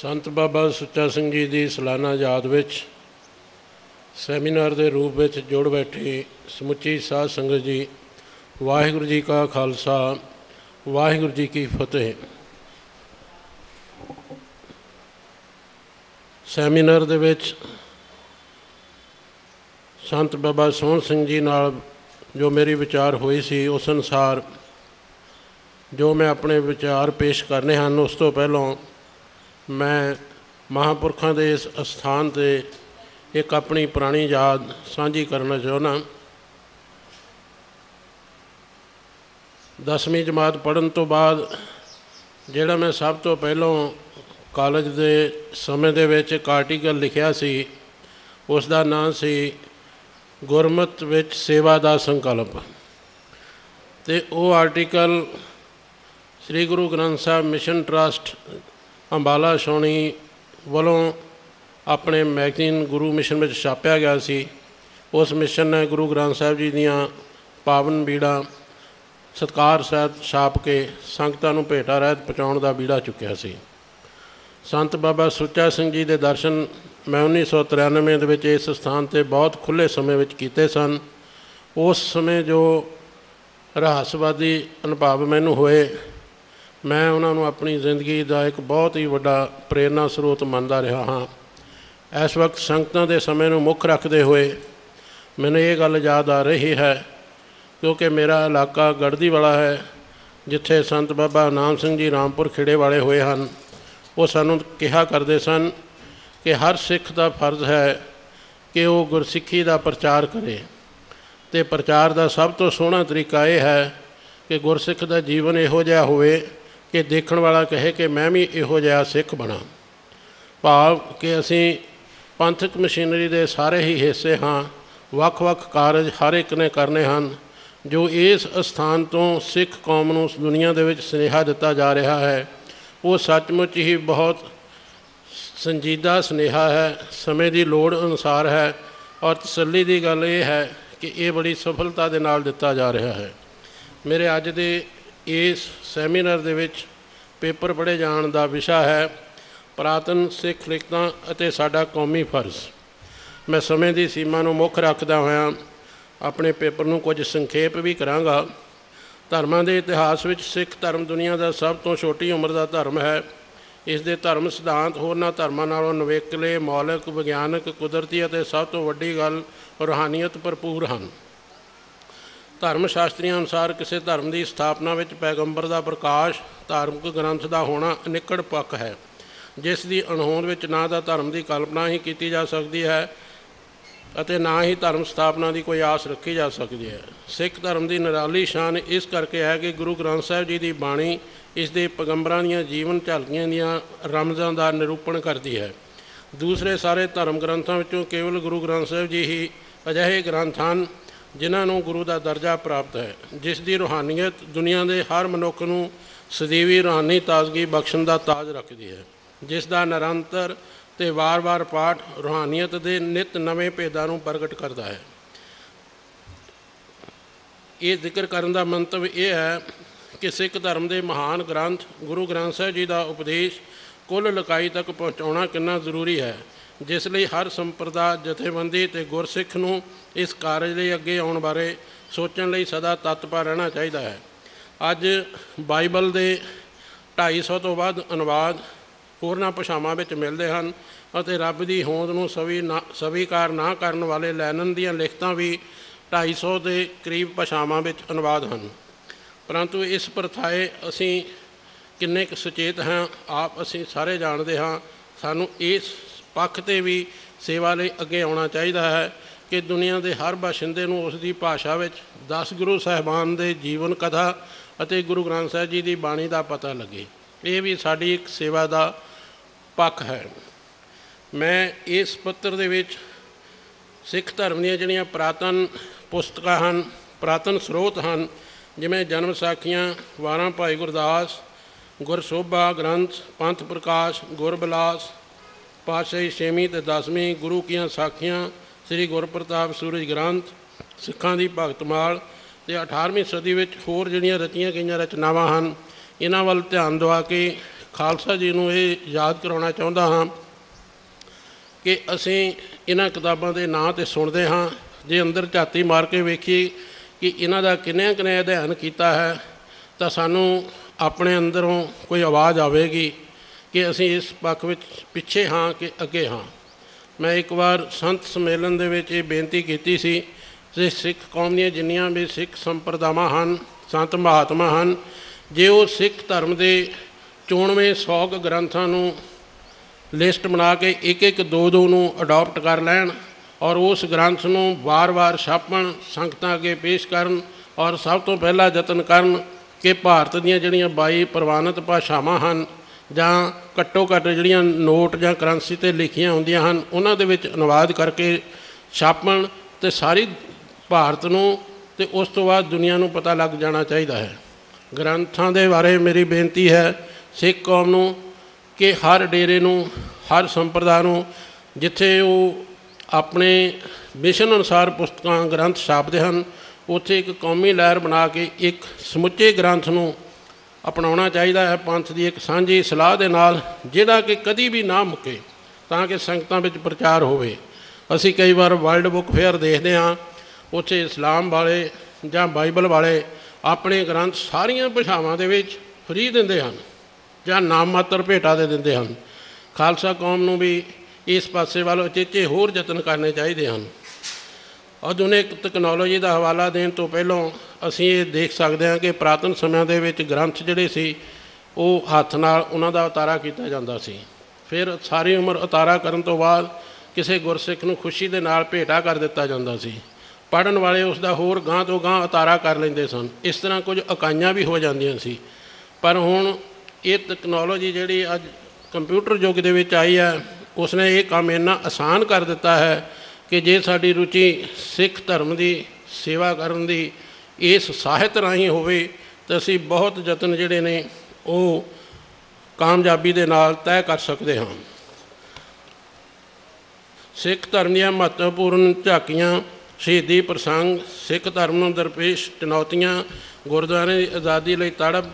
संत बाबा सुच्चा सिंह जी की सालाना याद विच सैमीनार के रूप में जुड़ बैठी समुची साध संगत जी, वाहिगुरू जी का खालसा, वाहिगुरू जी की फतेह। सैमीनार दे विच संत बाबा सोहन सिंह जी नाल जो मेरी विचार हुई सी, उस अनुसार जो मैं अपने विचार पेश करने हैं, उस तो पहलों मैं महापुरखों के इस अस्थान से एक अपनी पुरानी याद साझी करना चाहना। 10वीं जमात पढ़न तो बाद जिहड़ा मैं सब तो पहलों कॉलेज के समय दे विच एक आर्टिकल लिखिया सी, उसका नाम सी गुरमत विच सेवा का संकल्प। तो वो आर्टिकल श्री गुरु ग्रंथ साहब मिशन ट्रस्ट अंबाला छावनी वालों अपने मैगजीन गुरु मिशन में छापया गया सी। उस मिशन ने गुरु ग्रंथ साहब जी दियाँ पावन बीड़ा सत्कार सहित छाप के संगतां नूं भेटा रहत पहुँचाउण का बीड़ा चुक्या सी। संत बाबा सुच्चा सिंह जी के दर्शन मैं 1993 के इस स्थान पर बहुत खुले समय में कीते सन। उस समय जो रहस्यवादी अनुभव मैनूं होए, मैं उन्होंने अपनी जिंदगी का एक बहुत ही वड्डा प्रेरणा स्रोत मानता रहा हाँ। इस वक्त संगतां के समय को मुख रखते हुए मैंने ये गल याद आ रही है, क्योंकि मेरा इलाका गढ़दी वाला है, जिथे संत बाबा नाम सिंह जी रामपुर खेड़े वाले हुए हैं। वो सानू कहा करते सन कि हर सिख का फर्ज है कि वो गुरसिखी का प्रचार करे। तो प्रचार का सब तो सोहना तरीका यह है कि गुरसिख का जीवन इहो जिहा होवे कि देखण वाला कहे कि मैं भी इहो जिहा सिख बना। भाव कि असी पंथक मशीनरी के सारे ही हिस्से हाँ, वख-वख कारज हर एक ने करने हैं। जो इस स्थान तो सिख कौम नूं दुनिया दे विच सुनेहा दिता जा रहा है, वो सचमुच ही बहुत संजीदा सुनेहा है, समय की लोड़ अनुसार है। और तसल्ली की गल ये है कि ये बड़ी सफलता के नाल दिता जा रहा है। मेरे अज दे इस सैमीनार दे विच पेपर पढ़े जाण दा विषा है पुरातन सिख लिखतां अते साडा कौमी फर्ज। मैं समय की सीमा नूं मुख रखदा होया अपने पेपर नूं कुछ संखेप भी करांगा। धर्मां दे इतिहास विच सिख धर्म दुनिया का सब तो छोटी उम्र का धर्म है। इस दे धर्म सिद्धांत होरनां धर्मां नालों नवेकले, मौलिक, विग्यानक, कुदरती अते सब तो वड्डी गल रूहानीयत भरपूर हैं। धर्म शास्त्रियों अनुसार किसी धर्म की स्थापना में पैगंबर का प्रकाश, धार्मिक ग्रंथ का होना अनिकड़ पक्ष है, जिसकी अणहोंद में ना तो धर्म की कल्पना ही की जा सकती है अते ना ही धर्म स्थापना की कोई आस रखी जा सकती है। सिख धर्म की निराली शान इस करके है कि गुरु ग्रंथ साहब जी की बाणी इसके पैगंबरां दीयां जीवन झालकियां दीयां रमज़ां का निरूपण करती है। दूसरे सारे धर्म ग्रंथों विचों केवल गुरु ग्रंथ साहब जी ही अजिहे ग्रंथ हैं जिन्होंने गुरु का दर्जा प्राप्त है, जिसकी रूहानीयत दुनिया के हर मनुख को सदैवी रूहानी ताजगी बख्शण का ताज रखती है, जिसका निरंतर ते वार वार पाठ रूहानीयत के नित नवे भेदां नूं प्रगट करता है। ये जिक्र करने का मंतव यह है कि सिख धर्म के महान ग्रंथ गुरु ग्रंथ साहब जी का उपदेश कुल लकाई तक पहुँचाना कितना जरूरी है, जिसलिए हर संप्रदाय जथेबंदी ते गुरसिख नूं इस कारज लई अगे आउण बारे सोचण लई सदा तत्पर रहना चाहिए है। अज बाइबल के 250 तो वध अनुवाद होरनां भाषावां विच मिलदे हन अते रब की होंद नूं स्वीकार ना करन वाले लैनन दीयां लिखतां भी 250 के करीब भाषावां विच अनुवाद हैं। परंतु इस प्रथाए असी किन्ने क सचेत हैं, आप असी सारे जानते हाँ। सानू इस पक्ष ते भी सेवा लई अगे आउणा चाहिए है कि दुनिया के हर बाशिंदे नूं उसकी भाषा विच 10 गुरु साहिबान के जीवन कथा अते गुरु ग्रंथ साहब जी की बाणी का पता लगे। ये भी साडी एक सेवा का पक्ष है। मैं इस पत्र दे विच सिख धर्म दीयां जिहड़ियां पुरातन पुस्तकां हन, पुरातन स्रोत हैं, जिवें जन्म साखियां, वारां भाई गुरदास, गुरसोभा ग्रंथ, पंथ प्रकाश, गुरबिलास, पातशाही 6वीं ते 10वीं, गुरु की साखियां, श्री गुरप्रताप सूरज ग्रंथ, सिखां दी भगतमाल ते 18वीं सदी में होर जिहड़ियां रचियां गईयां रचनावां हैं, इन्हां वल ध्यान दवा के ਖਾਲਸਾ ਜੀ ਨੂੰ ਇਹ ਯਾਦ ਕਰਾਉਣਾ ਚਾਹੁੰਦਾ ਹਾਂ ਕਿ ਅਸੀਂ ਇਹਨਾਂ ਕਿਤਾਬਾਂ ਦੇ ਨਾਂ 'ਤੇ ਸੁਣਦੇ ਹਾਂ, ਜੇ ਅੰਦਰ ਝਾਤੀ ਮਾਰ ਕੇ ਵੇਖੀਏ ਕਿ ਇਹਨਾਂ ਦਾ ਕਿੰਨੇ ਕਿੰਨੇ ਅਧਿਐਨ ਕੀਤਾ ਹੈ ਤਾਂ ਸਾਨੂੰ ਆਪਣੇ ਅੰਦਰੋਂ ਕੋਈ ਆਵਾਜ਼ ਆਵੇਗੀ ਕਿ ਅਸੀਂ ਇਸ ਪੱਖ ਵਿੱਚ ਪਿੱਛੇ ਹਾਂ ਕਿ ਅੱਗੇ ਹਾਂ। ਮੈਂ ਇੱਕ ਵਾਰ ਸੰਤ ਸੰਮੇਲਨ ਦੇ ਵਿੱਚ ਇਹ ਬੇਨਤੀ ਕੀਤੀ ਸੀ ਕਿ ਸਿੱਖ ਕੌਮ ਦੀਆਂ ਜਿੰਨੀਆਂ ਵੀ ਸਿੱਖ ਸੰਪਰਦਾਵਾਂ ਹਨ, ਸੰਤ ਮਹਾਤਮਾ ਹਨ, ਜੇ ਉਹ ਸਿੱਖ ਧਰਮ ਦੇ 94 100 ਗ੍ਰੰਥਾਂ ਨੂੰ ਲਿਸਟ ਬਣਾ ਕੇ ਇੱਕ ਇੱਕ ਦੋ ਦੋ ਨੂੰ ਅਡੋਪਟ ਕਰ ਲੈਣ ਔਰ ਉਸ ਗ੍ਰੰਥ ਨੂੰ ਵਾਰ-ਵਾਰ ਛਾਪਣ, ਸੰਗਤਾਂ ਅੱਗੇ ਪੇਸ਼ ਕਰਨ ਔਰ ਸਭ ਤੋਂ ਪਹਿਲਾਂ ਯਤਨ ਕਰਨ ਕਿ ਭਾਰਤ ਦੀਆਂ ਜਿਹੜੀਆਂ 22 ਪ੍ਰਵਾਨਿਤ ਭਾਸ਼ਾਵਾਂ ਹਨ ਜਾਂ ਘੱਟੋ ਘੱਟ ਜਿਹੜੀਆਂ ਨੋਟ ਜਾਂ ਕਰੰਸੀ 'ਤੇ ਲਿਖੀਆਂ ਹੁੰਦੀਆਂ ਹਨ ਉਹਨਾਂ ਦੇ ਵਿੱਚ ਅਨੁਵਾਦ ਕਰਕੇ ਛਾਪਣ ਅਤੇ ਸਾਰੀ ਭਾਰਤ ਨੂੰ ਅਤੇ ਉਸ ਤੋਂ ਬਾਅਦ ਦੁਨੀਆ ਨੂੰ ਪਤਾ ਲੱਗ ਜਾਣਾ ਚਾਹੀਦਾ ਹੈ। ਗ੍ਰੰਥਾਂ ਦੇ ਬਾਰੇ ਮੇਰੀ ਬੇਨਤੀ ਹੈ ਸਿੱਖ ਕੌਮ ਨੂੰ ਕਿ ਹਰ ਡੇਰੇ ਨੂੰ, ਹਰ ਸੰਪਰਦਾ ਨੂੰ ਜਿੱਥੇ ਉਹ ਆਪਣੇ ਮਿਸ਼ਨ ਅਨੁਸਾਰ ਪੁਸਤਕਾਂ ਗ੍ਰੰਥ ਛਾਪਦੇ ਹਨ ਉੱਥੇ ਇੱਕ ਕੌਮੀ ਲਹਿਰ ਬਣਾ ਕੇ ਇੱਕ ਸਮੁੱਚੇ ਗ੍ਰੰਥ ਨੂੰ ਅਪਣਾਉਣਾ ਚਾਹੀਦਾ ਹੈ, ਪੰਥ ਦੀ ਇੱਕ ਸਾਂਝੀ ਸਲਾਹ ਦੇ ਨਾਲ, ਜਿਹੜਾ ਕਿ ਕਦੀ ਵੀ ਨਾ ਮੁੱਕੇ ਤਾਂ ਕਿ ਸੰਗਤਾਂ ਵਿੱਚ ਪ੍ਰਚਾਰ ਹੋਵੇ। ਅਸੀਂ ਕਈ ਵਾਰ ਵਰਲਡ ਬੁੱਕ ਫੇਅਰ ਦੇਖਦੇ ਹਾਂ, ਉੱਥੇ ਇਸਲਾਮ ਵਾਲੇ ਜਾਂ ਬਾਈਬਲ ਵਾਲੇ ਆਪਣੇ ਗ੍ਰੰਥ ਸਾਰੀਆਂ ਭਾਸ਼ਾਵਾਂ ਦੇ ਵਿੱਚ ਫ੍ਰੀ ਦਿੰਦੇ ਹਨ ਜਾਂ ਨਾਮ ਮਾਤਰ ਭੇਟਾ ਦੇ ਦਿੰਦੇ ਹਨ। ਖਾਲਸਾ ਕੌਮ ਨੂੰ ਵੀ ਇਸ ਪਾਸੇ ਵੱਲ ਉਚੇਚੇ ਹੋਰ ਯਤਨ ਕਰਨੇ ਚਾਹੀਦੇ ਹਨ। ਆਧੁਨਿਕ ਤਕਨੋਲੋਜੀ ਦਾ ਹਵਾਲਾ ਦੇਣ ਤੋਂ ਪਹਿਲਾਂ ਅਸੀਂ ਇਹ ਦੇਖ ਸਕਦੇ ਹਾਂ ਕਿ ਪੁਰਾਤਨ ਸਮਿਆਂ ਦੇ ਵਿੱਚ ਗ੍ਰੰਥ ਜਿਹੜੇ ਸੀ ਉਹ ਹੱਥ ਨਾਲ ਉਹਨਾਂ ਦਾ ਉਤਾਰਾ ਕੀਤਾ ਜਾਂਦਾ ਸੀ। ਫਿਰ ਸਾਰੀ ਉਮਰ ਉਤਾਰਾ ਕਰਨ ਤੋਂ ਬਾਅਦ ਕਿਸੇ ਗੁਰਸਿੱਖ ਨੂੰ ਖੁਸ਼ੀ ਦੇ ਨਾਲ ਭੇਟਾ ਕਰ ਦਿੱਤਾ ਜਾਂਦਾ ਸੀ। ਪੜ੍ਹਨ ਵਾਲੇ ਉਸ ਦਾ ਹੋਰ ਗਾਂਹ ਤੋਂ ਗਾਂਹ ਉਤਾਰਾ ਕਰ ਲੈਂਦੇ ਸਨ। ਇਸ ਤਰ੍ਹਾਂ ਕੁਝ ਇਕਾਈਆਂ ਵੀ ਹੋ ਜਾਂਦੀਆਂ ਸੀ। ਪਰ ਹੁਣ ਇਹ ਤਕਨੋਲੋਜੀ ਜਿਹੜੀ ਅੱਜ ਕੰਪਿਊਟਰ ਯੁੱਗ ਦੇ ਵਿੱਚ ਆਈ ਹੈ ਉਸਨੇ ਇਹ ਕੰਮ ਇੰਨਾ ਆਸਾਨ ਕਰ ਦਿੱਤਾ ਹੈ ਕਿ ਜੇ ਸਾਡੀ ਰੁਚੀ ਸਿੱਖ ਧਰਮ ਦੀ ਸੇਵਾ ਕਰਨ ਦੀ ਇਸ ਸਾਹਿਤ ਰਾਹੀਂ ਹੋਵੇ ਤਾਂ ਅਸੀਂ ਬਹੁਤ ਯਤਨ ਜਿਹੜੇ ਨੇ ਉਹ ਕਾਮਯਾਬੀ ਦੇ ਨਾਲ ਤੈਅ ਕਰ ਸਕਦੇ ਹਾਂ। ਸਿੱਖ ਧਰਮ ਦੀਆਂ ਮਹੱਤਵਪੂਰਨ ਝਾਕੀਆਂ, ਸ਼ਹੀਦੀ ਪ੍ਰਸੰਗ, ਸਿੱਖ ਧਰਮ ਨੂੰ ਦਰਪੇਸ਼ ਚੁਣੌਤੀਆਂ, ਗੁਰਦੁਆਰੇ ਦੀ ਆਜ਼ਾਦੀ ਲਈ ਤੜਪ,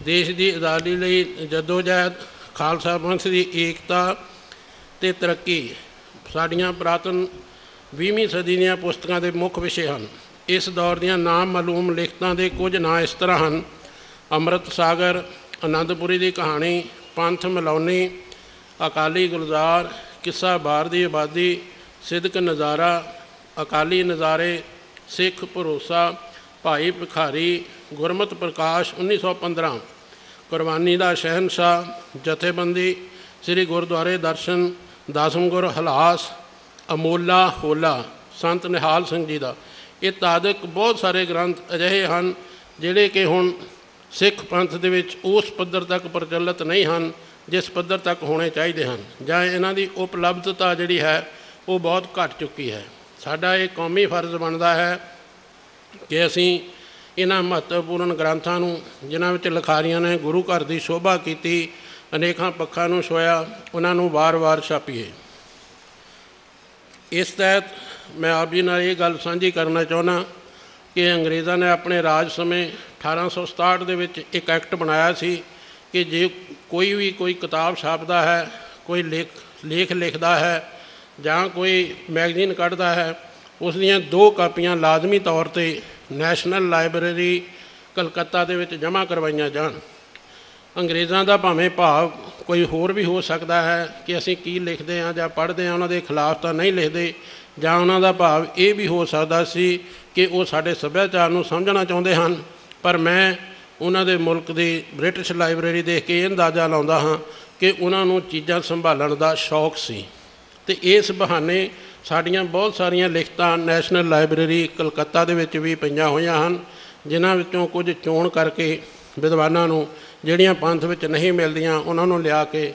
ਦੇਸ਼ ਦੀ ਆਜ਼ਾਦੀ ਲਈ ਜਦੋਜਹਿਦ, ਖਾਲਸਾ ਪੰਥ ਦੀ ਏਕਤਾ ਅਤੇ ਤਰੱਕੀ ਸਾਡੀਆਂ ਪੁਰਾਤਨ 20ਵੀਂ ਸਦੀ ਦੀਆਂ ਪੁਸਤਕਾਂ ਦੇ ਮੁੱਖ ਵਿਸ਼ੇ ਹਨ। ਇਸ ਦੌਰ ਦੀਆਂ ਨਾਮਾਲੂਮ ਲਿਖਤਾਂ ਦੇ ਕੁਝ ਨਾਂ ਇਸ ਤਰ੍ਹਾਂ ਹਨ: ਅੰਮ੍ਰਿਤ ਸਾਗਰ, ਆਨੰਦਪੁਰੀ ਦੀ ਕਹਾਣੀ, ਪੰਥ ਮਿਲਾਉਣੀ, ਅਕਾਲੀ ਗੁਲਜ਼ਾਰ, ਕਿੱਸਾ ਬਾਰ ਦੀ ਆਬਾਦੀ, ਸਿਦਕ ਨਜ਼ਾਰਾ, ਅਕਾਲੀ ਨਜ਼ਾਰੇ, ਸਿੱਖ ਭਰੋਸਾ, ਭਾਈ ਭਿਖਾਰੀ, ਗੁਰਮਤਿ ਪ੍ਰਕਾਸ਼ 1915, ਕੁਰਬਾਨੀ ਦਾ ਸ਼ਹਿਨਸ਼ਾਹ, ਜਥੇਬੰਦੀ, ਸ੍ਰੀ ਗੁਰਦੁਆਰੇ ਦਰਸ਼ਨ, ਦਸਮਗੁਰ ਹਲਾਸ, ਅਮੋਲਾ ਹੋਲਾ, ਸੰਤ ਨਿਹਾਲ ਸਿੰਘ ਜੀ ਦਾ। ਇਹ ਤਾਦਕ ਬਹੁਤ ਸਾਰੇ ਗ੍ਰੰਥ ਅਜਿਹੇ ਹਨ ਜਿਹੜੇ ਕਿ ਹੁਣ ਸਿੱਖ ਪੰਥ ਦੇ ਵਿੱਚ ਉਸ ਪੱਧਰ ਤੱਕ ਪ੍ਰਚਲਿਤ ਨਹੀਂ ਹਨ ਜਿਸ ਪੱਧਰ ਤੱਕ ਹੋਣੇ ਚਾਹੀਦੇ ਹਨ, ਜਾਂ ਇਹਨਾਂ ਦੀ ਉਪਲਬਧਤਾ ਜਿਹੜੀ ਹੈ ਉਹ ਬਹੁਤ ਘੱਟ ਚੁੱਕੀ ਹੈ। ਸਾਡਾ ਇਹ ਕੌਮੀ ਫਰਜ਼ ਬਣਦਾ ਹੈ ਕਿ ਅਸੀਂ ਇਹਨਾਂ ਮਹੱਤਵਪੂਰਨ ਗ੍ਰੰਥਾਂ ਨੂੰ, ਜਿਨ੍ਹਾਂ ਵਿੱਚ ਲਿਖਾਰੀਆਂ ਨੇ ਗੁਰੂ ਘਰ ਦੀ ਸ਼ੋਭਾ ਕੀਤੀ, ਅਨੇਕਾਂ ਪੱਖਾਂ ਨੂੰ ਛੋਇਆ, ਉਹਨਾਂ ਨੂੰ ਵਾਰ-ਵਾਰ ਛਾਪੀਏ। ਇਸ ਤਹਿਤ ਮੈਂ ਆਪ ਜੀ ਨਾਲ ਇਹ ਗੱਲ ਸਾਂਝੀ ਕਰਨਾ ਚਾਹੁੰਦਾ ਕਿ ਅੰਗਰੇਜ਼ਾਂ ਨੇ ਆਪਣੇ ਰਾਜ ਸਮੇਂ 1867 ਦੇ ਵਿੱਚ ਇੱਕ ਐਕਟ ਬਣਾਇਆ ਸੀ ਕਿ ਜੇ ਕੋਈ ਕਿਤਾਬ ਛਾਪਦਾ ਹੈ, ਕੋਈ ਲੇਖ ਲਿਖਦਾ ਹੈ ਜਾਂ ਕੋਈ ਮੈਗਜ਼ੀਨ ਕੱਢਦਾ ਹੈ, ਉਸ ਦੀਆਂ 2 ਕਾਪੀਆਂ ਲਾਜ਼ਮੀ ਤੌਰ 'ਤੇ ਨੈਸ਼ਨਲ ਲਾਇਬ੍ਰੇਰੀ ਕਲਕੱਤਾ ਦੇ ਵਿੱਚ ਜਮ੍ਹਾਂ ਕਰਵਾਈਆਂ ਜਾਣ। ਅੰਗਰੇਜ਼ਾਂ ਦਾ ਭਾਵੇਂ ਭਾਵ ਕੋਈ ਹੋਰ ਵੀ ਹੋ ਸਕਦਾ ਹੈ ਕਿ ਅਸੀਂ ਕੀ ਲਿਖਦੇ ਹਾਂ ਜਾਂ ਪੜ੍ਹਦੇ ਹਾਂ ਉਹਨਾਂ ਦੇ ਖਿਲਾਫ ਤਾਂ ਨਹੀਂ ਲਿਖਦੇ, ਜਾਂ ਉਹਨਾਂ ਦਾ ਭਾਵ ਇਹ ਵੀ ਹੋ ਸਕਦਾ ਸੀ ਕਿ ਉਹ ਸਾਡੇ ਸੱਭਿਆਚਾਰ ਨੂੰ ਸਮਝਣਾ ਚਾਹੁੰਦੇ ਹਨ। ਪਰ ਮੈਂ ਉਹਨਾਂ ਦੇ ਮੁਲਕ ਦੀ ਬ੍ਰਿਟਿਸ਼ ਲਾਇਬ੍ਰੇਰੀ ਦੇਖ ਕੇ ਇਹ ਅੰਦਾਜ਼ਾ ਲਾਉਂਦਾ ਹਾਂ ਕਿ ਉਹਨਾਂ ਨੂੰ ਚੀਜ਼ਾਂ ਸੰਭਾਲਣ ਦਾ ਸ਼ੌਕ ਸੀ, ਅਤੇ ਇਸ ਬਹਾਨੇ ਸਾਡੀਆਂ ਬਹੁਤ ਸਾਰੀਆਂ ਲਿਖਤਾਂ ਨੈਸ਼ਨਲ ਲਾਇਬ੍ਰੇਰੀ ਕਲਕੱਤਾ ਦੇ ਵਿੱਚ ਵੀ ਪਈਆਂ ਹੋਈਆਂ ਹਨ, ਜਿਨ੍ਹਾਂ ਵਿੱਚੋਂ ਕੁਝ ਚੋਣ ਕਰਕੇ ਵਿਦਵਾਨਾਂ ਨੂੰ ਜਿਹੜੀਆਂ ਪੰਥ ਵਿੱਚ ਨਹੀਂ ਮਿਲਦੀਆਂ ਉਹਨਾਂ ਨੂੰ ਲਿਆ ਕੇ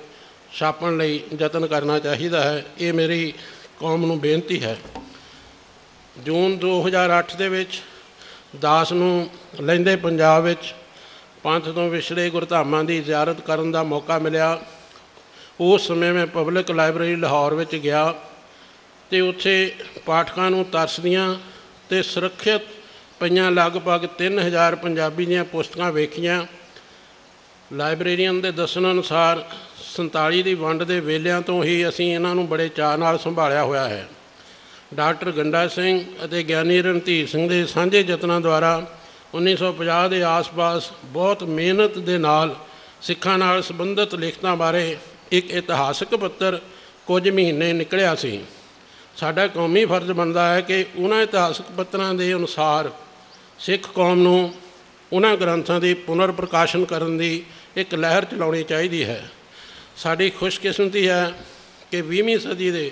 ਛਾਪਣ ਲਈ ਯਤਨ ਕਰਨਾ ਚਾਹੀਦਾ ਹੈ। ਇਹ ਮੇਰੀ ਕੌਮ ਨੂੰ ਬੇਨਤੀ ਹੈ। ਜੂਨ 2008 ਦੇ ਵਿੱਚ ਦਾਸ ਨੂੰ ਲਹਿੰਦੇ ਪੰਜਾਬ ਵਿੱਚ ਪੰਥ ਤੋਂ ਵਿਛੜੇ ਗੁਰਧਾਮਾਂ ਦੀ ਜ਼ਿਆਰਤ ਕਰਨ ਦਾ ਮੌਕਾ ਮਿਲਿਆ। ਉਸ ਸਮੇਂ ਮੈਂ ਪਬਲਿਕ ਲਾਇਬ੍ਰੇਰੀ ਲਾਹੌਰ ਵਿੱਚ ਗਿਆ ਅਤੇ ਉੱਥੇ ਪਾਠਕਾਂ ਨੂੰ ਤਰਸਦੀਆਂ ਅਤੇ ਸੁਰੱਖਿਅਤ ਪਈਆਂ ਲਗਭਗ 3000 ਪੰਜਾਬੀ ਦੀਆਂ ਪੁਸਤਕਾਂ ਵੇਖੀਆਂ। ਲਾਇਬ੍ਰੇਰੀਅਨ ਦੇ ਦੱਸਣ ਅਨੁਸਾਰ 47 ਦੀ ਵੰਡ ਦੇ ਵੇਲਿਆਂ ਤੋਂ ਹੀ ਅਸੀਂ ਇਹਨਾਂ ਨੂੰ ਬੜੇ ਚਾਅ ਨਾਲ ਸੰਭਾਲਿਆ ਹੋਇਆ ਹੈ। ਡਾਕਟਰ ਗੰਡਾ ਸਿੰਘ ਅਤੇ ਗਿਆਨੀ ਰਣਧੀਰ ਸਿੰਘ ਦੇ ਸਾਂਝੇ ਯਤਨਾਂ ਦੁਆਰਾ 1950 ਦੇ ਆਸ-ਪਾਸ ਬਹੁਤ ਮਿਹਨਤ ਦੇ ਨਾਲ ਸਿੱਖਾਂ ਨਾਲ ਸੰਬੰਧਿਤ ਲਿਖਤਾਂ ਬਾਰੇ ਇੱਕ ਇਤਿਹਾਸਕ ਪੱਤਰ ਕੁਝ ਮਹੀਨੇ ਨਿਕਲਿਆ ਸੀ। ਸਾਡਾ ਕੌਮੀ ਫਰਜ਼ ਬਣਦਾ ਹੈ ਕਿ ਉਹਨਾਂ ਇਤਿਹਾਸਕ ਪੱਤਰਾਂ ਦੇ ਅਨੁਸਾਰ ਸਿੱਖ ਕੌਮ ਨੂੰ ਉਹਨਾਂ ਗ੍ਰੰਥਾਂ ਦੀ ਪੁਨਰ ਪ੍ਰਕਾਸ਼ਨ ਕਰਨ ਦੀ ਇੱਕ ਲਹਿਰ ਚਲਾਉਣੀ ਚਾਹੀਦੀ ਹੈ। ਸਾਡੀ ਖੁਸ਼ਕਿਸਮਤੀ ਹੈ ਕਿ 20ਵੀਂ ਸਦੀ ਦੇ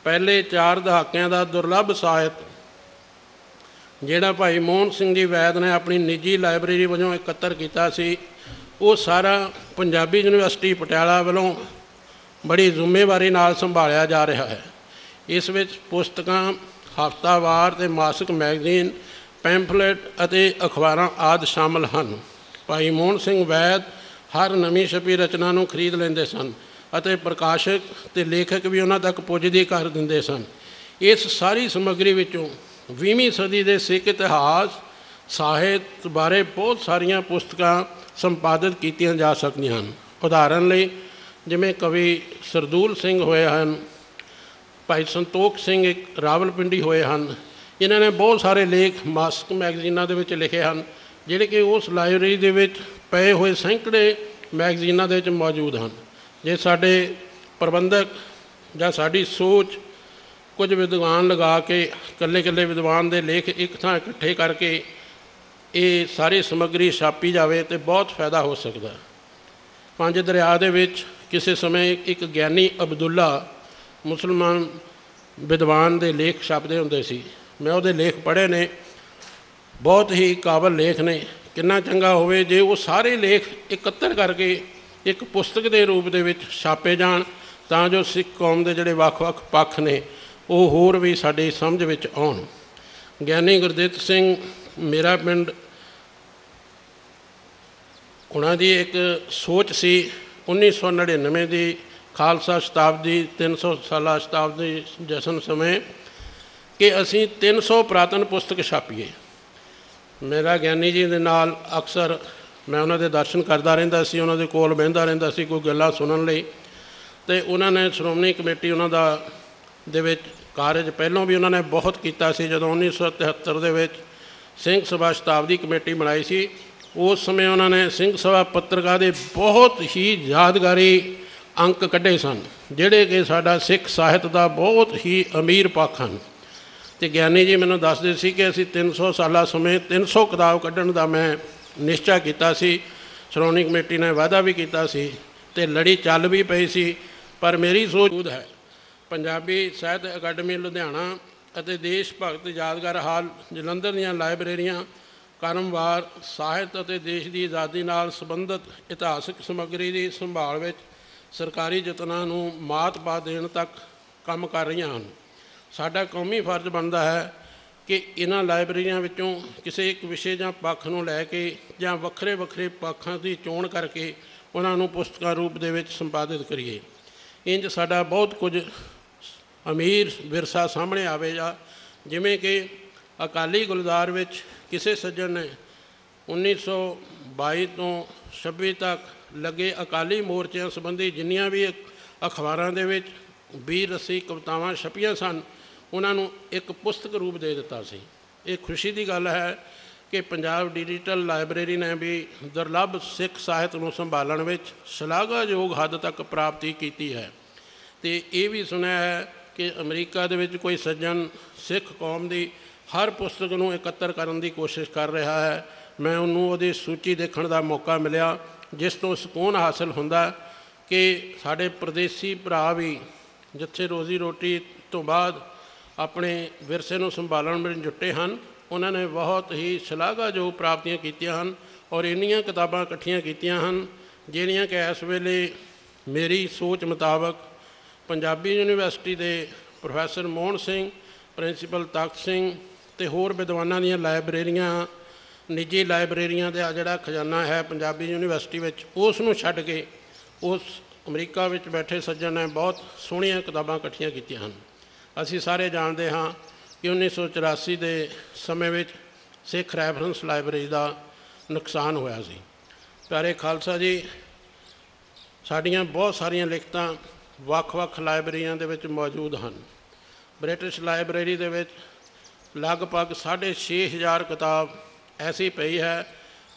ਪਹਿਲੇ 4 ਦਹਾਕਿਆਂ ਦਾ ਦੁਰਲੱਭ ਸਾਹਿਤ ਜਿਹੜਾ ਭਾਈ ਮੋਹਨ ਸਿੰਘ ਜੀ ਵੈਦ ਨੇ ਆਪਣੀ ਨਿੱਜੀ ਲਾਇਬ੍ਰੇਰੀ ਵਜੋਂ ਇਕੱਤਰ ਕੀਤਾ ਸੀ, ਉਹ ਸਾਰਾ ਪੰਜਾਬੀ ਯੂਨੀਵਰਸਿਟੀ ਪਟਿਆਲਾ ਵੱਲੋਂ ਬੜੀ ਜ਼ਿੰਮੇਵਾਰੀ ਨਾਲ ਸੰਭਾਲਿਆ ਜਾ ਰਿਹਾ ਹੈ। ਇਸ ਵਿੱਚ ਪੁਸਤਕਾਂ, ਹਫ਼ਤਾਵਾਰ ਅਤੇ ਮਾਸਿਕ ਮੈਗਜ਼ੀਨ, ਪੈਂਫਲੇਟ ਅਤੇ ਅਖਬਾਰਾਂ ਆਦਿ ਸ਼ਾਮਲ ਹਨ। ਭਾਈ ਮੋਹਨ ਸਿੰਘ ਵੈਦ ਹਰ ਨਵੀਂ ਛਪੀ ਰਚਨਾ ਨੂੰ ਖਰੀਦ ਲੈਂਦੇ ਸਨ ਅਤੇ ਪ੍ਰਕਾਸ਼ਕ ਅਤੇ ਲੇਖਕ ਵੀ ਉਹਨਾਂ ਤੱਕ ਪੁੱਜਦੀ ਕਰ ਦਿੰਦੇ ਸਨ। ਇਸ ਸਾਰੀ ਸਮੱਗਰੀ ਵਿੱਚੋਂ 20ਵੀਂ ਸਦੀ ਦੇ ਸਿੱਖ ਇਤਿਹਾਸ ਸਾਹਿਤ ਬਾਰੇ ਬਹੁਤ ਸਾਰੀਆਂ ਪੁਸਤਕਾਂ ਸੰਪਾਦਿਤ ਕੀਤੀਆਂ ਜਾ ਸਕਦੀਆਂ ਹਨ। ਉਦਾਹਰਨ ਲਈ ਜਿਵੇਂ ਕਵੀ ਸਰਦੂਲ ਸਿੰਘ ਹੋਏ ਹਨ, ਭਾਈ ਸੰਤੋਖ ਸਿੰਘ ਇੱਕ ਰਾਵਲਪਿੰਡੀ ਹੋਏ ਹਨ। ਇਹਨਾਂ ਨੇ ਬਹੁਤ ਸਾਰੇ ਲੇਖ ਮਾਸਿਕ ਮੈਗਜ਼ੀਨਾਂ ਦੇ ਵਿੱਚ ਲਿਖੇ ਹਨ, ਜਿਹੜੇ ਕਿ ਉਸ ਲਾਇਬ੍ਰੇਰੀ ਦੇ ਵਿੱਚ ਪਏ ਹੋਏ ਸੈਂਕੜੇ ਮੈਗਜ਼ੀਨਾਂ ਦੇ ਵਿੱਚ ਮੌਜੂਦ ਹਨ। ਜੇ ਸਾਡੇ ਪ੍ਰਬੰਧਕ ਜਾਂ ਸਾਡੀ ਸੋਚ ਕੁਝ ਵਿਦਵਾਨ ਲਗਾ ਕੇ ਇਕੱਲੇ ਵਿਦਵਾਨ ਦੇ ਲੇਖ ਇੱਕ ਥਾਂ ਇਕੱਠੇ ਕਰਕੇ ਇਹ ਸਾਰੀ ਸਮੱਗਰੀ ਛਾਪੀ ਜਾਵੇ ਤਾਂ ਬਹੁਤ ਫਾਇਦਾ ਹੋ ਸਕਦਾ। 5 ਦਰਿਆ ਦੇ ਵਿੱਚ ਕਿਸੇ ਸਮੇਂ ਇੱਕ ਗਿਆਨੀ ਅਬਦੁੱਲਾ ਮੁਸਲਮਾਨ ਵਿਦਵਾਨ ਦੇ ਲੇਖ ਛਪਦੇ ਹੁੰਦੇ ਸੀ। ਮੈਂ ਉਹਦੇ ਲੇਖ ਪੜ੍ਹੇ ਨੇ, ਬਹੁਤ ਹੀ ਕਾਬਲ ਲੇਖ ਨੇ। ਕਿੰਨਾ ਚੰਗਾ ਹੋਵੇ ਜੇ ਉਹ ਸਾਰੇ ਲੇਖ ਇਕੱਤਰ ਕਰਕੇ ਇੱਕ ਪੁਸਤਕ ਦੇ ਰੂਪ ਦੇ ਵਿੱਚ ਛਾਪੇ ਜਾਣ, ਤਾਂ ਜੋ ਸਿੱਖ ਕੌਮ ਦੇ ਜਿਹੜੇ ਵੱਖ-ਵੱਖ ਪੱਖ ਨੇ ਉਹ ਹੋਰ ਵੀ ਸਾਡੀ ਸਮਝ ਵਿੱਚ ਆਉਣ। ਗਿਆਨੀ ਗੁਰਦਿੱਤ ਸਿੰਘ ਮੇਰਾ ਪਿੰਡ, ਉਹਨਾਂ ਦੀ ਇੱਕ ਸੋਚ ਸੀ 1999 ਦੀ ਖਾਲਸਾ ਸ਼ਤਾਬਦੀ 300 ਸਾਲਾ ਸ਼ਤਾਬਦੀ ਜਸ਼ਨ ਸਮੇਂ ਕਿ ਅਸੀਂ 300 ਪੁਰਾਤਨ ਪੁਸਤਕ ਛਾਪੀਏ। ਮੇਰਾ ਗਿਆਨੀ ਜੀ ਦੇ ਨਾਲ ਅਕਸਰ ਮੈਂ ਉਹਨਾਂ ਦੇ ਦਰਸ਼ਨ ਕਰਦਾ ਰਹਿੰਦਾ ਸੀ, ਉਹਨਾਂ ਦੇ ਕੋਲ ਬਹਿੰਦਾ ਰਹਿੰਦਾ ਸੀ ਕੋਈ ਗੱਲਾਂ ਸੁਣਨ ਲਈ। ਅਤੇ ਉਹਨਾਂ ਨੇ ਸ਼੍ਰੋਮਣੀ ਕਮੇਟੀ ਉਹਨਾਂ ਦਾ ਦੇ ਵਿੱਚ ਕਾਰਜ ਪਹਿਲਾਂ ਵੀ ਉਹਨਾਂ ਨੇ ਬਹੁਤ ਕੀਤਾ ਸੀ। ਜਦੋਂ 1973 ਦੇ ਵਿੱਚ ਸਿੰਘ ਸਭਾ ਸ਼ਤਾਬਦੀ ਕਮੇਟੀ ਬਣਾਈ ਸੀ, ਉਸ ਸਮੇਂ ਉਹਨਾਂ ਨੇ ਸਿੰਘ ਸਭਾ ਪੱਤਰਿਕਾ ਦੇ ਬਹੁਤ ਹੀ ਯਾਦਗਾਰੀ ਅੰਕ ਕੱਢੇ ਸਨ, ਜਿਹੜੇ ਕਿ ਸਾਡਾ ਸਿੱਖ ਸਾਹਿਤ ਦਾ ਬਹੁਤ ਹੀ ਅਮੀਰ ਪੱਖ ਹਨ। ਅਤੇ ਗਿਆਨੀ ਜੀ ਮੈਨੂੰ ਦੱਸਦੇ ਸੀ ਕਿ ਅਸੀਂ 300 ਸਾਲਾਂ ਸਮੇਂ 300 ਕਿਤਾਬ ਕੱਢਣ ਦਾ ਮੈਂ ਨਿਸ਼ਚਾ ਕੀਤਾ ਸੀ। ਸ਼੍ਰੋਮਣੀ ਕਮੇਟੀ ਨੇ ਵਾਅਦਾ ਵੀ ਕੀਤਾ ਸੀ ਅਤੇ ਲੜੀ ਚੱਲ ਵੀ ਪਈ ਸੀ। ਪਰ ਮੇਰੀ ਸੋਚ ਹੈ ਪੰਜਾਬੀ ਸਾਹਿਤ ਅਕੈਡਮੀ ਲੁਧਿਆਣਾ ਅਤੇ ਦੇਸ਼ ਭਗਤ ਯਾਦਗਾਰ ਹਾਲ ਜਲੰਧਰ ਦੀਆਂ ਲਾਇਬ੍ਰੇਰੀਆਂ ਕ੍ਰਮਵਾਰ ਸਾਹਿਤ ਅਤੇ ਦੇਸ਼ ਦੀ ਆਜ਼ਾਦੀ ਨਾਲ ਸੰਬੰਧਿਤ ਇਤਿਹਾਸਕ ਸਮੱਗਰੀ ਦੀ ਸੰਭਾਲ ਵਿੱਚ ਸਰਕਾਰੀ ਯਤਨਾਂ ਨੂੰ ਮਾਤ ਪਾ ਦੇਣ ਤੱਕ ਕੰਮ ਕਰ ਰਹੀਆਂ ਹਨ। ਸਾਡਾ ਕੌਮੀ ਫਰਜ਼ ਬਣਦਾ ਹੈ ਕਿ ਇਹਨਾਂ ਲਾਇਬ੍ਰੇਰੀਆਂ ਵਿੱਚੋਂ ਕਿਸੇ ਇੱਕ ਵਿਸ਼ੇ ਜਾਂ ਪੱਖ ਨੂੰ ਲੈ ਕੇ ਜਾਂ ਵੱਖਰੇ ਪੱਖਾਂ ਦੀ ਚੋਣ ਕਰਕੇ ਉਹਨਾਂ ਨੂੰ ਪੁਸਤਕਾਂ ਰੂਪ ਦੇ ਵਿੱਚ ਸੰਪਾਦਿਤ ਕਰੀਏ। ਇੰਝ ਸਾਡਾ ਬਹੁਤ ਕੁਝ ਅਮੀਰ ਵਿਰਸਾ ਸਾਹਮਣੇ ਆਵੇਗਾ। ਜਿਵੇਂ ਕਿ ਅਕਾਲੀ ਗੁਲਜ਼ਾਰ ਵਿੱਚ ਕਿਸੇ ਸੱਜਣ ਨੇ 1922 ਤੋਂ 26 ਤੱਕ ਲੱਗੇ ਅਕਾਲੀ ਮੋਰਚਿਆਂ ਸੰਬੰਧੀ ਜਿੰਨੀਆਂ ਵੀ ਅਖਬਾਰਾਂ ਦੇ ਵਿੱਚ ਵੀਰ ਰਸੀ ਕਵਿਤਾਵਾਂ ਛਪੀਆਂ ਸਨ, ਉਹਨਾਂ ਨੂੰ ਇੱਕ ਪੁਸਤਕ ਰੂਪ ਦੇ ਦਿੱਤਾ ਸੀ। ਇਹ ਖੁਸ਼ੀ ਦੀ ਗੱਲ ਹੈ ਕਿ ਪੰਜਾਬ ਡਿਜੀਟਲ ਲਾਇਬ੍ਰੇਰੀ ਨੇ ਵੀ ਦੁਰਲੱਭ ਸਿੱਖ ਸਾਹਿਤ ਨੂੰ ਸੰਭਾਲਣ ਵਿੱਚ ਸ਼ਲਾਘਾਯੋਗ ਹੱਦ ਤੱਕ ਪ੍ਰਾਪਤੀ ਕੀਤੀ ਹੈ। ਅਤੇ ਇਹ ਵੀ ਸੁਣਿਆ ਹੈ ਕਿ ਅਮਰੀਕਾ ਦੇ ਵਿੱਚ ਕੋਈ ਸੱਜਣ ਸਿੱਖ ਕੌਮ ਦੀ ਹਰ ਪੁਸਤਕ ਨੂੰ ਇਕੱਤਰ ਕਰਨ ਦੀ ਕੋਸ਼ਿਸ਼ ਕਰ ਰਿਹਾ ਹੈ। ਮੈਂ ਉਹਨੂੰ ਉਹਦੀ ਸੂਚੀ ਦੇਖਣ ਦਾ ਮੌਕਾ ਮਿਲਿਆ, ਜਿਸ ਤੋਂ ਸਕੂਨ ਹਾਸਲ ਹੁੰਦਾ ਕਿ ਸਾਡੇ ਪ੍ਰਦੇਸੀ ਭਰਾ ਵੀ ਜਿੱਥੇ ਰੋਜ਼ੀ ਰੋਟੀ ਤੋਂ ਬਾਅਦ ਆਪਣੇ ਵਿਰਸੇ ਨੂੰ ਸੰਭਾਲਣ ਵਿੱਚ ਜੁਟੇ ਹਨ, ਉਹਨਾਂ ਨੇ ਬਹੁਤ ਹੀ ਸ਼ਲਾਘਾਯੋਗ ਪ੍ਰਾਪਤੀਆਂ ਕੀਤੀਆਂ ਹਨ ਔਰ ਇੰਨੀਆਂ ਕਿਤਾਬਾਂ ਇਕੱਠੀਆਂ ਕੀਤੀਆਂ ਹਨ ਜਿਹੜੀਆਂ ਕਿ ਇਸ ਵੇਲੇ ਮੇਰੀ ਸੋਚ ਮੁਤਾਬਕ ਪੰਜਾਬੀ ਯੂਨੀਵਰਸਿਟੀ ਦੇ ਪ੍ਰੋਫੈਸਰ ਮੋਹਨ ਸਿੰਘ, ਪ੍ਰਿੰਸੀਪਲ ਤਖਤ ਸਿੰਘ ਅਤੇ ਹੋਰ ਵਿਦਵਾਨਾਂ ਦੀਆਂ ਲਾਇਬ੍ਰੇਰੀਆਂ, ਨਿੱਜੀ ਲਾਇਬ੍ਰੇਰੀਆਂ ਦਾ ਜਿਹੜਾ ਖਜ਼ਾਨਾ ਹੈ ਪੰਜਾਬੀ ਯੂਨੀਵਰਸਿਟੀ ਵਿੱਚ, ਉਸ ਨੂੰ ਛੱਡ ਕੇ ਉਸ ਅਮਰੀਕਾ ਵਿੱਚ ਬੈਠੇ ਸੱਜਣ ਨੇ ਬਹੁਤ ਸੋਹਣੀਆਂ ਕਿਤਾਬਾਂ ਇਕੱਠੀਆਂ ਕੀਤੀਆਂ ਹਨ। ਅਸੀਂ ਸਾਰੇ ਜਾਣਦੇ ਹਾਂ ਕਿ 1984 ਦੇ ਸਮੇਂ ਵਿੱਚ ਸਿੱਖ ਰੈਫਰੈਂਸ ਲਾਇਬ੍ਰੇਰੀ ਦਾ ਨੁਕਸਾਨ ਹੋਇਆ ਸੀ प्यारे खालसा जी, साड़ियाँ बहुत सारिया लिखतां ਵੱਖ-ਵੱਖ ਲਾਇਬ੍ਰੇਰੀਆਂ ਦੇ ਵਿੱਚ मौजूद हैं। ब्रिटिश लाइब्रेरी ਦੇ ਵਿੱਚ लगभग 6,500 किताब ऐसी पई है,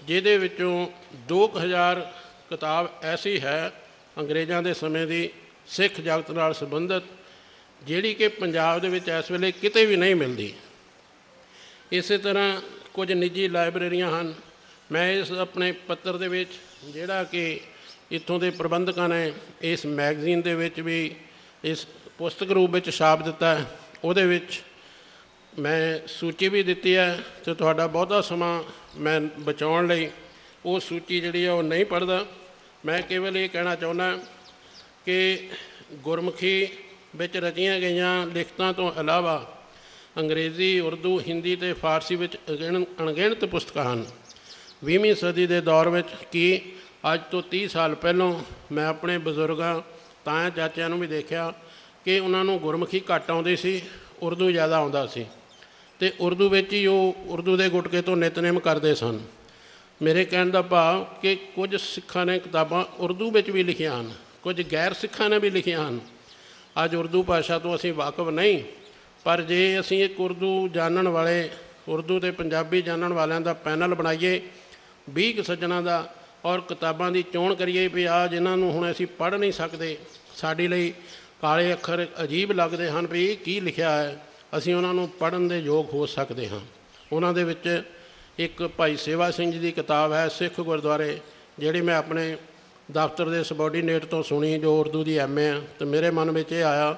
जिहदे विचों 2,000 किताब ऐसी है अंग्रेज़ों के समय की सिख जगत नाल संबंधित, जिहड़ी कि पंजाब दे विच इस वेले किते भी नहीं मिलती। इस तरह कुछ निजी लाइब्रेरियां हैं। मैं इस अपने पत्र दे विच जिहड़ा कि इत्थों के प्रबंधकों ने इस मैगजीन दे विच भी इस पुस्तक रूप में छाप दिता है, उहदे विच मैं सूची भी दी है। तो तुहाडा बहुता समा मैं बचाउण लई वो सूची जिहड़ी है वो नहीं पढ़दा। मैं केवल ये कहना चाहुंदा कि गुरमुखी विच रचियां गईयां लिखतां तो इलावा अंग्रेज़ी, उर्दू, हिंदी ते फारसी विच अणगिणत पुस्तकां हन। 20वीं सदी के दौर में कि अज तो 30 साल पहलों मैं अपने बजुर्गों ताया चाचिਆਂ ਨੂੰ भी देखा कि उन्होंने गुरमुखी घट आउंदी सी, उर्दू ज़्यादा आउंदा सी ते उर्दू विच ही वो उर्दू के गुटके तो नितनेम करते सन। मेरे कहने का भाव कि कुछ सिखां ने किताबां उर्दू विच भी लिखियां हैं, कुछ गैर सिखां ने भी लिखियां हैं। अज उर्दू भाषा तो असीं वाकफ नहीं, पर जे असीं एक उर्दू जानण वाले, उर्दू ते पंजाबी जानण वालियां दा पैनल बनाइए 20 सज्जणां दा और किताबां की चोण करिए भी आ जिन्होंने हुण असीं पढ़ नहीं सकते, साडे लई काले अखर अजीब लगते हैं भी ये की लिखिया है, असीं उन्हां नूं पढ़न दे योग हो सकते हाँ। उन्हां दे विच एक भाई सेवा सिंह जी की किताब है सिख गुरुद्वारे, जिहड़ी मैं अपने दफ्तर के सबॉर्डीनेट तो सुनी जो उर्दू की MA है। तो मेरे मन में ये आया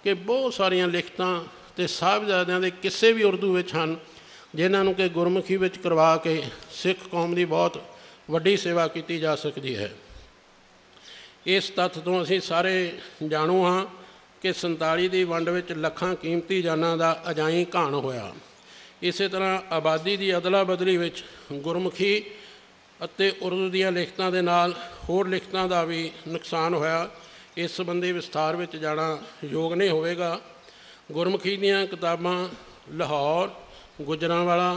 कि बहुत सारिया लिखतां ते साहिबजादियां दे किस्से भी उर्दू विच हन, जिन्हां नूं कि गुरमुखी विच करवा के सिख कौम की बहुत वड्डी सेवा की जा सकती है। इस तत्थ तो असीं सारे जाणू हाँ कि 47 की वंड विच लखां कीमती जानां दा अजाई घाण होया। इस तरह आबादी की अदला बदली विच गुरमुखी अते उर्दू दीयां लिखतां दे नाल होर लिखतां दा भी नुकसान होया। इस संबंधी विस्तार विच जाना योग नहीं होवेगा। गुरमुखी दीयां किताबां लाहौर, गुजरांवाला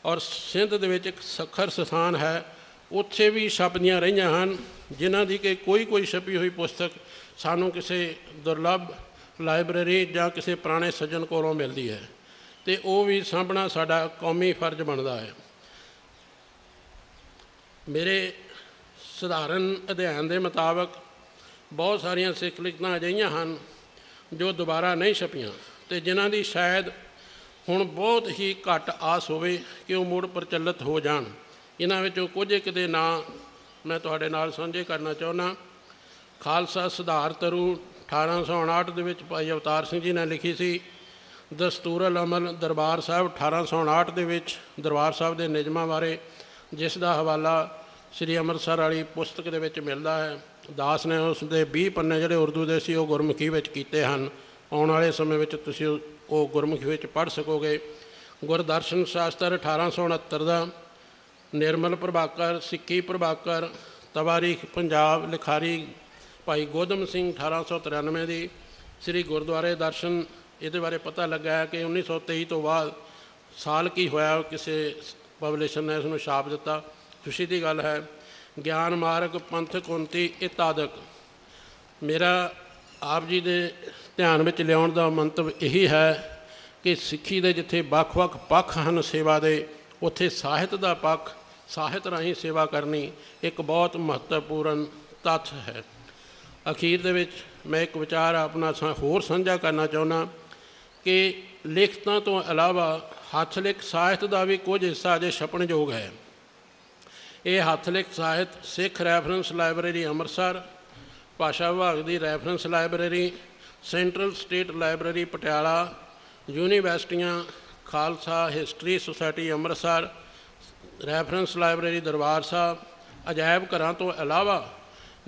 और सिंध दे विच एक सखर स्थान है, उत्थे भी छपदियां रहीआं हन, जिन्हां दी कि कोई छपी हुई पुस्तक सानूं किसी दुर्लभ लाइब्रेरी जां किसी पुराने सज्जन कोलों मिलती है, तो वो भी सामभना साडा कौमी फर्ज बनता है। मेरे सधारण अध्ययन के मुताबिक बहुत सारिया सिख लिखतां अजिहियां हन जो दोबारा नहीं छपियां, तो जिन्हां दी शायद हुण बहुत ही घट आस होवे कि वो मुड़ प्रचलित हो जाण। इन्हां विचों कुछ एक दे नाम मैं तुहाडे नाल साझे करना चाहुंदा। खालसा सुधार तरू 1859 दे विच भाई अवतार सिंह जी ने लिखी सी। दस्तूरल अमल दरबार साहब 1859 दे विच दरबार साहब के निजमां बारे, जिस दा हवाला श्री अमृतसर वाली पुस्तक दे विच मिलदा है। दास ने उस दे 20 पन्ने जिहड़े उर्दू दे सी वो गुरमुखी विच कीते हन। आउण वाले समय विच तुसीं वो गुरमुखी विच पढ़ सकोगे। गुरदर्शन शास्त्र 1869 का, निर्मल प्रभाकर, सिक्की प्रभाकर, तवारीख पंजाब लिखारी भाई गोदम सिंह 1893 की, श्री गुरुद्वारे दर्शन ये बारे पता लगा है कि 1923 तो बाद साल की होया किसी पब्लिशर ने इसनूं छाप दिता, खुशी की गल है। ज्ञान मार्ग पंथक उन्नति इत्यादक मेरा आप जी के ध्यान में लियाउण का मंतव यही है कि सिੱਖੀ ਦੇ जिथे ਵੱਖ-ਵੱਖ पक्ष हैं सेवा के, उत्थे ਸਾਹਿਤ का पक्ष, ਸਾਹਿਤ राही सेवा करनी एक बहुत महत्वपूर्ण तत्थ है। अखीर दे विच मैं एक विचार अपना होर साझा करना चाहुंदा कि लिखतां तो इलावा हथ लिख ਸਾਹਿਤ का भी कुछ हिस्सा अजे छपण योग है। ये हथ लिख ਸਾਹਿਤ सिख रैफरेंस लाइब्रेरी अमृतसर, भाषा विभाग की reference library, central state library Patiala, यूनीवर्सिटियां, Khalsa history society Amritsar, reference library Darbar Sahib, अजायब घरां तो इलावा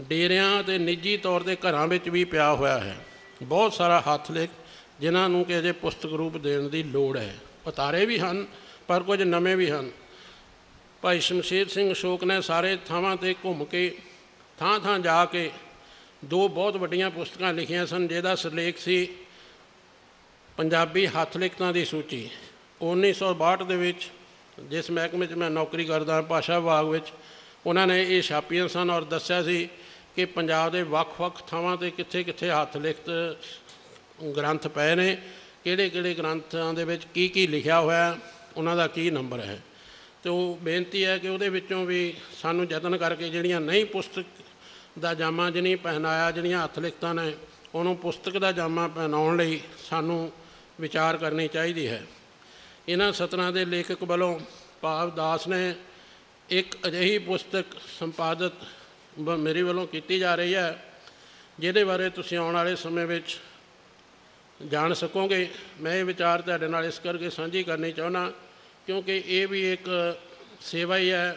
डेरियां ते निजी तौर पर घरां विच भी पिया होया है। बहुत सारा हथ लिख जिन्होंने कि अजे पुस्तक रूप देने की लोड़ है। उतारे भी हैं पर कुछ नवे भी हैं। भाई शमशेर सिंह अशोक ने सारे थावां ते घूम के थां थां जाके दो बहुत वड्डियां पुस्तकां लिखियां सन, जिहदा सिरलेख सी पंजाबी हथ लिखतां की सूची। 1962 दे विच जिस महकमे मैं नौकरी करदा भाषा विभाग विच उन्होंने ये छापियां सन और दस्या सी कि पंजाब के ਵੱਖ-ਵੱਖ ਥਾਵਾਂ ਤੇ ਕਿੱਥੇ-ਕਿੱਥੇ ਹੱਥ ਲਿਖਤ ग्रंथ ਪਏ ਨੇ, ਕਿਹੜੇ-ਕਿਹੜੇ ਗ੍ਰੰਥਾਂ ਦੇ ਵਿੱਚ ਕੀ ਲਿਖਿਆ ਹੋਇਆ, ਉਹਨਾਂ ਦਾ ਕੀ ਨੰਬਰ ਹੈ। तो बेनती है कि वो भी सानू यतन करके जिहड़ियां नहीं पुस्तक का जामा जिन्हें पहनाया, जिहड़ियां हथ लिखतां ने उन्होंने पुस्तक का जामा पहनाउण लई सानू विचार करनी चाहिए है। इन्हां सतरां दे लेखक वालों भाव दास ने एक अजिही पुस्तक संपादित मेरे वालों की जा रही है, जिहदे बारे तुसीं आउण वाले समय विच जान सकोगे। मैं ये विचार तुहाडे नाल इस करके साझी करनी चाहुंदा क्योंकि ये भी एक सेवा ही है।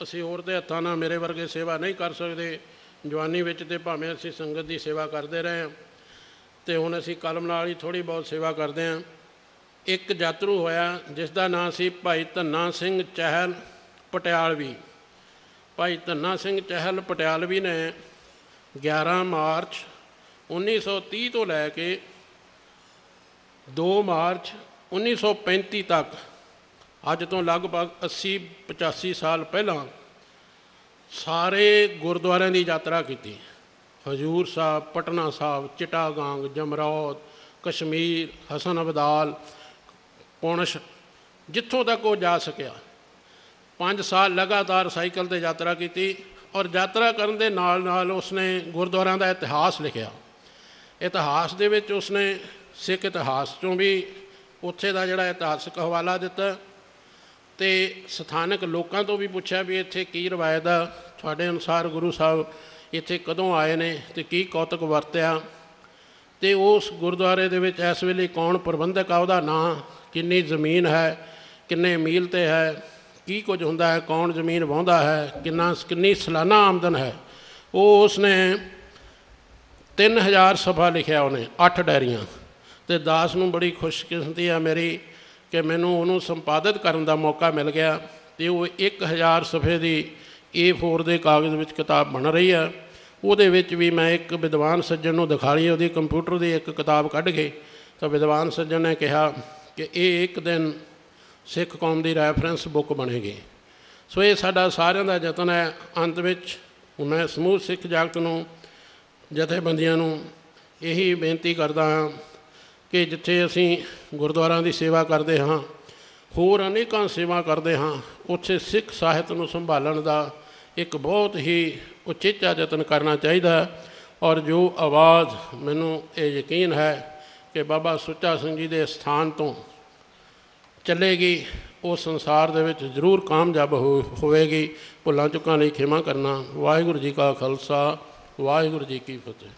असी होर दे हत्थां नाल मेरे वर्गे सेवा नहीं कर सकते। जवानी विच ते भावें असी संगत की सेवा करते रहे हैं तो हुण असी कलम नाल ही थोड़ी बहुत सेवा करते हैं। एक जातरू होया जिसका नाम सी भाई धन्ना सिंह चहल पटियालवी। भाई धन्ना सिंह चहल पटियालवी ने 11 मार्च 1930 तो लैके 2 मार्च 1935 तक, अज तो लगभग 80-85 साल पहला सारे गुरुद्वारों की यात्रा की। हजूर साहब, पटना साहब, चिटागांग, जमरौद, कश्मीर, हसन अबदाल, पुंछ, जिथों तक वो जा सकिया 5 साल लगातार साइकिल पर यात्रा की। और यात्रा करने के नाल उसने गुरुद्वारों का इतिहास लिखा। इतिहास दे विच उसने सिख इतिहास चों भी उत्थे का जिहड़ा इतिहासक हवाला दिता तो स्थानक लोगों तो भी पूछा भी इत्थे की रवायत आ, तुहाडे अनुसार गुरु साहब इत्थे कदों आए ने तो की कौतक वरत्या, तो उस गुरुद्वारे दे विच इस वेले कौन प्रबंधक आ, उहदा नाम, किन्नी ज़मीन है, किन्ने मील ते है, की कुछ हुंदा है, कौन ज़मीन वाहुंदा है, किन्नी सालाना आमदन है। वो उसने 3000 सफ़ा लिखिया, उन्हें 8 डायरियां। तो दास नूं बड़ी खुशकिस्मती है मेरी कि मैनू उन्होंने संपादित करने का मौका मिल गया। तो वो 1000 सफ़े की A4 के कागज़ में किताब बन रही है। वो भी मैं एक विद्वान सज्जन को दिखा ली, वो कंप्यूटर की एक किताब कढ़ के, तो विद्वान सज्जन ने कहा कि ये एक दिन सिख कौम की रैफरेंस बुक बनेगी। सो ये साडा सारिਆਂ ਦਾ यतन है। अंत ਵਿੱਚ मैं समूह सिख जगत नूं, जथेबंदियां नूं यही बेनती करदा हाँ कि जिथे असी गुरुद्वारा की सेवा करते हाँ, होर अनेकां सेवा करते हाँ, उत्थे सिख साहित नूं संभालण दा एक बहुत ही उचेचा यतन करना चाहिए। और जो आवाज़ मैनू ये यकीन है कि बाबा सुच्चा सिंह जी के स्थान तो चलेगी, वो संसार दे विच जरूर कामयाब होएगी। भुलां चुकां लई खिमा करना। वाहिगुरू जी का खालसा, वाहिगुरू जी की फतेह।